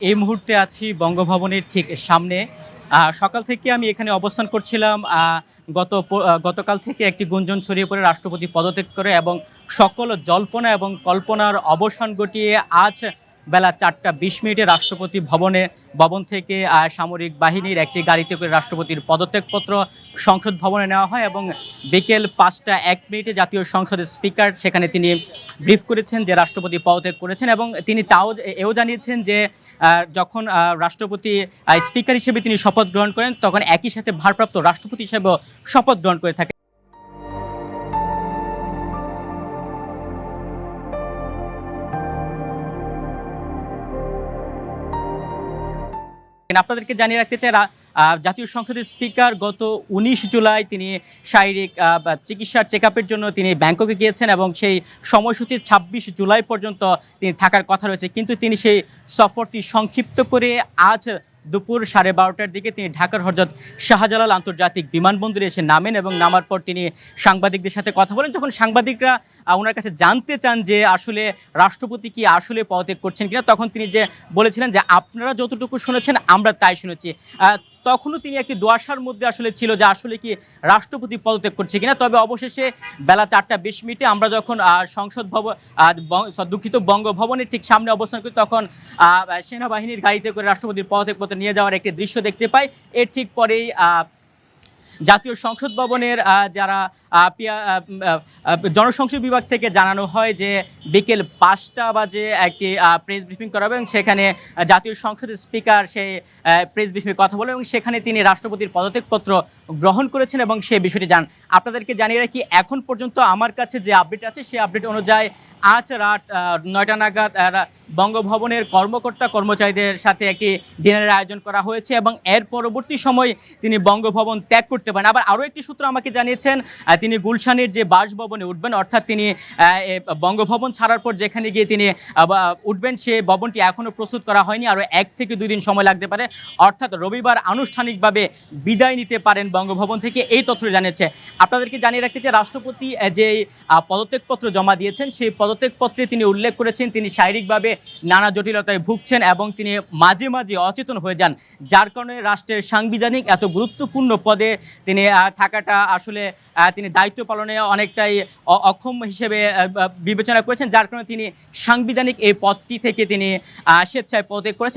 এই মুহূর্তে আছি বঙ্গভবনের ঠিক সামনে। সকাল থেকে আমি এখানে অবস্থান করছিলাম। গতকাল থেকে একটি গুঞ্জন ছড়িয়ে পড়ে রাষ্ট্রপতি পদত্যাগ করে এবং সকল জল্পনা এবং কল্পনার অবসান ঘটিয়ে আজ বেলা ৪টা ২০ মিনিটে রাষ্ট্রপতি ভবন থেকে সামরিক বাহিনীর একটি গাড়িতে করে রাষ্ট্রপতির পদত্যাগপত্র সংসদ ভবনে নেওয়া হয় এবং বিকেল ৫টা ১ মিনিটে জাতীয় সংসদের স্পিকার সেখানে তিনি ব্রিফ করেছেন যে রাষ্ট্রপতি পদত্যাগ করেছেন এবং তিনি এও জানিয়েছেন যে যখন রাষ্ট্রপতি স্পিকার হিসেবে তিনি শপথ গ্রহণ করেন তখন একই সাথে ভারপ্রাপ্ত রাষ্ট্রপতি হিসেবেও শপথ গ্রহণ করে থাকেন। আপনাদেরকে জানিয়ে রাখতে চাই জাতীয় সংসদের স্পিকার গত ১৯ জুলাই তিনি শারীরিক চিকিৎসার চেকআপের জন্য তিনি ব্যাংককে গিয়েছেন এবং সেই সময়সূচি ২৬ জুলাই পর্যন্ত তিনি থাকার কথা রয়েছে, কিন্তু তিনি সেই সফরটি সংক্ষিপ্ত করে আজ দুপুর ১২:৩০টার দিকে তিনি ঢাকার হযরত শাহজালাল আন্তর্জাতিক বিমানবন্দরে এসে নামেন এবং নামার পর তিনি সাংবাদিকদের সাথে কথা বলেন। যখন সাংবাদিকরা ওনার কাছে জানতে চান যে আসলে রাষ্ট্রপতি কি আসলে পদত্যাগ করছেন কিনা, তখন তিনি যে বলেছিলেন যে আপনারা যতটুকু শুনেছেন আমরা তাই শুনেছি। তখনও তিনি একটি দোঁয়াশার মধ্যে আসলে ছিল যে আসলে কি রাষ্ট্রপতি পদত্যাগ করছে কিনা। তবে অবশেষে বেলা ৪টা ২০ মিনিটে আমরা যখন সংসদ ভবন দুঃখিত বঙ্গভবনের ঠিক সামনে অবস্থান করি তখন সেনাবাহিনীর গাড়িতে করে রাষ্ট্রপতির পদত্যাগপত্র নিয়ে যাওয়ার একটি দৃশ্য দেখতে পাই। এর ঠিক পরেই জাতীয় সংসদ ভবনের যারা জনসংযোগ বিভাগ থেকে জানানো হয় যে বিকেল ৫টা বাজে একটি প্রেস ব্রিফিং করা হবে এবং সেখানে জাতীয় সংসদের স্পিকার সেই প্রেস ব্রিফিংয়ে কথা বলে এবং সেখানে তিনি রাষ্ট্রপতির পদত্যাগপত্র গ্রহণ করেছেন এবং সে বিষয়টি জানান। আপনাদেরকে জানিয়ে রাখি, এখন পর্যন্ত আমার কাছে যে আপডেট আছে সেই আপডেট অনুযায়ী আজ রাত ৯টা নাগাদ বঙ্গভবনের কর্মকর্তা কর্মচারীদের সাথে একটি ডিনারের আয়োজন করা হয়েছে এবং এর পরবর্তী সময় তিনি বঙ্গভবন ত্যাগ করতে পারেন। আবার আরও একটি সূত্র আমাকে জানিয়েছেন তিনি গুলশানের যে বাসভবনে উঠবেন, অর্থাৎ তিনি বঙ্গভবন ছাড়ার পর যেখানে গিয়ে তিনি উঠবেন সে ভবনটি এখনও প্রস্তুত করা হয়নি, আরও ১ থেকে ২ দিন সময় লাগতে পারে, অর্থাৎ রবিবার আনুষ্ঠানিকভাবে বিদায় নিতে পারেন বঙ্গভবন থেকে, এই তথ্য জানিয়েছে। আপনাদেরকে জানিয়ে রাখতে চাই রাষ্ট্রপতি যে পদত্যাগপত্র জমা দিয়েছেন সেই পদত্যাগপত্রে তিনি উল্লেখ করেছেন তিনি শারীরিকভাবে নানা জটিলতায় ভুগছেন এবং তিনি মাঝে মাঝে অচেতন হয়ে যান, যার কারণে রাষ্ট্রের সাংবিধানিক এত গুরুত্বপূর্ণ পদে তিনি থাকাটা আসলে তিনি দায়িত্ব পালনে অনেকটাই অক্ষম হিসেবে বিবেচনা করেছেন, যার কারণে তিনি সাংবিধানিক এই পদটি থেকে তিনি স্বেচ্ছায় পদত্যাগ করেছেন।